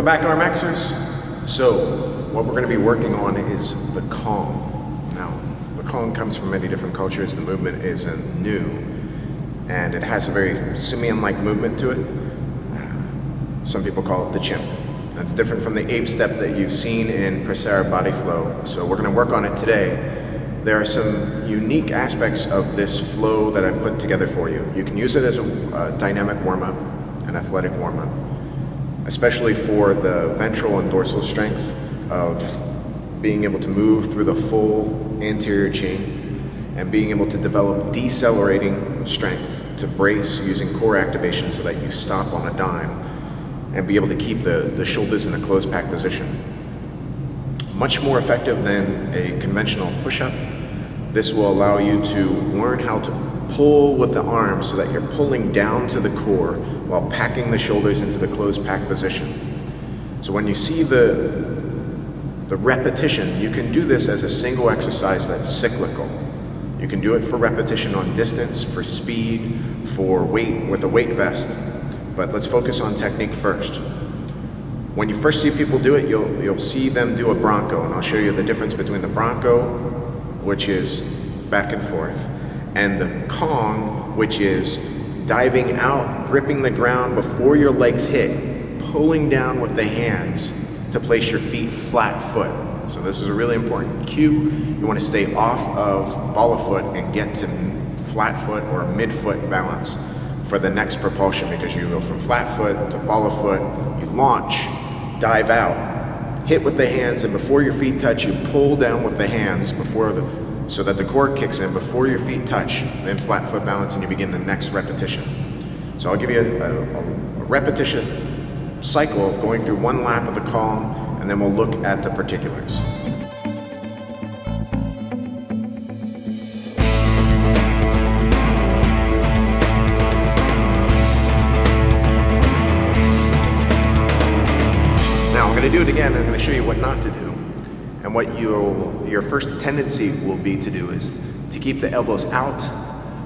Welcome back, arm Xers. So, what we're going to be working on is the Kong. Now, the Kong comes from many different cultures. The movement is new, and it has a very simian-like movement to it. Some people call it the chimp. That's different from the ape step that you've seen in Prasara Body Flow. So we're going to work on it today. There are some unique aspects of this flow that I've put together for you. You can use it as a dynamic warm-up, an athletic warm-up, especially for the ventral and dorsal strength of being able to move through the full anterior chain and being able to develop decelerating strength to brace using core activation so that you stop on a dime and be able to keep the shoulders in a closed pack position. Much more effective than a conventional push-up. This will allow you to learn how to pull with the arms so that you're pulling down to the core while packing the shoulders into the closed pack position. So when you see the repetition, you can do this as a single exercise that's cyclical. You can do it for repetition on distance, for speed, for weight with a weight vest. But let's focus on technique first. When you first see people do it, you'll see them do a Bronco, and I'll show you the difference between the Bronco, which is back and forth, and the Kong, which is diving out, gripping the ground before your legs hit, pulling down with the hands to place your feet flat foot. So this is a really important cue. You want to stay off of ball of foot and get to flat foot or midfoot balance for the next propulsion, because you go from flat foot to ball of foot, you launch, dive out, hit with the hands, and before your feet touch, you pull down with the hands so that the core kicks in before your feet touch, then flat foot balance, and you begin the next repetition. So I'll give you a repetition cycle of going through one lap of the Kong, and then we'll look at the particulars. Now I'm going to do it again. I'm going to show you what not to do. And what your first tendency will be to do is to keep the elbows out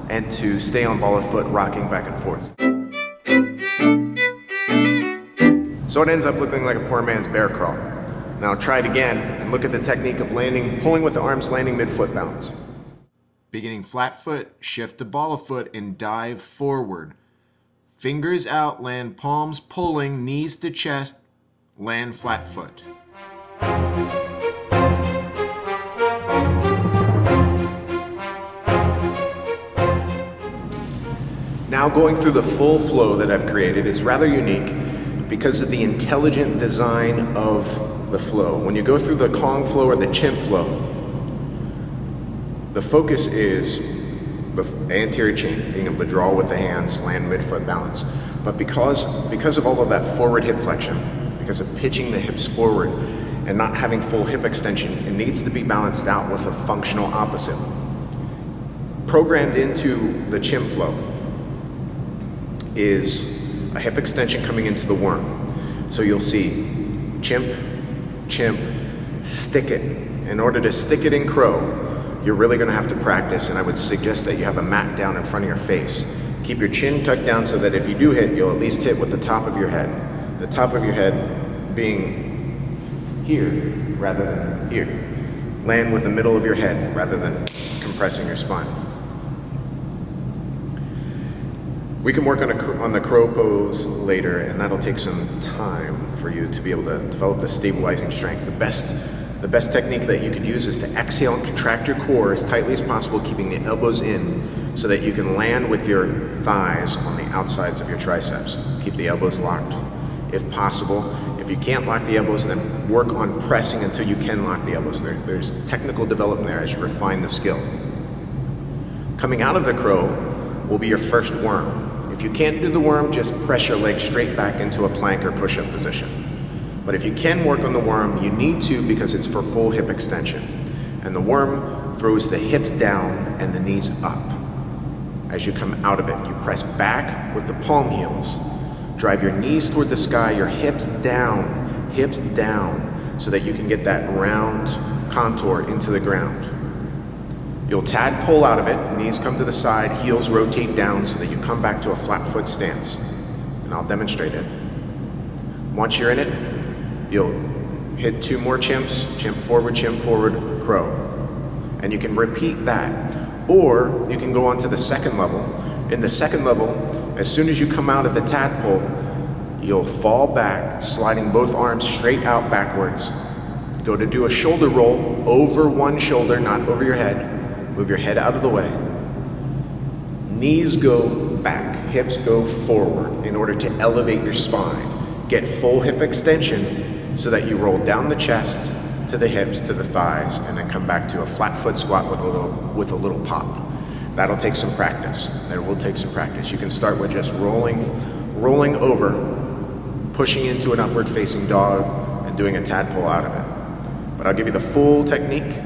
and to stay on ball of foot, rocking back and forth. So it ends up looking like a poor man's bear crawl. Now try it again and look at the technique of landing, pulling with the arms, landing midfoot balance. Beginning flat foot, shift to ball of foot and dive forward. Fingers out, land palms pulling, knees to chest, land flat foot. Now going through the full flow that I've created is rather unique because of the intelligent design of the flow. When you go through the Kong flow or the chimp flow, the focus is the anterior chain, being able to draw with the hands, land midfoot balance. But because of all of that forward hip flexion, because of pitching the hips forward and not having full hip extension, it needs to be balanced out with a functional opposite. Programmed into the chimp flow is a hip extension coming into the worm. So you'll see chimp, chimp, stick it. In order to stick it in crow, you're really going to have to practice, and I would suggest that you have a mat down in front of your face. Keep your chin tucked down so that if you do hit, you'll at least hit with the top of your head. The top of your head being here rather than here. Land with the middle of your head rather than compressing your spine. We can work on the crow pose later, and that'll take some time for you to be able to develop the stabilizing strength. The best technique that you could use is to exhale and contract your core as tightly as possible, keeping the elbows in so that you can land with your thighs on the outsides of your triceps. Keep the elbows locked if possible. If you can't lock the elbows, then work on pressing until you can lock the elbows. There's technical development there as you refine the skill. Coming out of the crow will be your first worm. If you can't do the worm, just press your legs straight back into a plank or push-up position. But if you can work on the worm, you need to, because it's for full hip extension. And the worm throws the hips down and the knees up. As you come out of it, you press back with the palm heels. Drive your knees toward the sky, your hips down, so that you can get that round contour into the ground. You'll tadpole out of it, knees come to the side, heels rotate down so that you come back to a flat foot stance. And I'll demonstrate it. Once you're in it, You'll hit 2 more chimps, chimp forward, crow. And you can repeat that. Or you can go on to the second level. In the second level, as soon as you come out of the tadpole, you'll fall back, sliding both arms straight out backwards. Go to do a shoulder roll over one shoulder, not over your head. Move your head out of the way. Knees go back, hips go forward in order to elevate your spine. Get full hip extension so that you roll down the chest to the hips, to the thighs, and then come back to a flat foot squat with a little pop. That'll take some practice. That will take some practice. You can start with just rolling over, pushing into an upward facing dog, and doing a tadpole out of it. But I'll give you the full technique,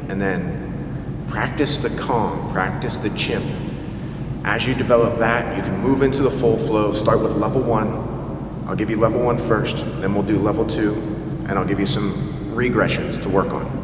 and then practice the Kong, practice the chimp. As you develop that, you can move into the full flow. Start with level 1. I'll give you level 1 first, then we'll do level 2, and I'll give you some regressions to work on.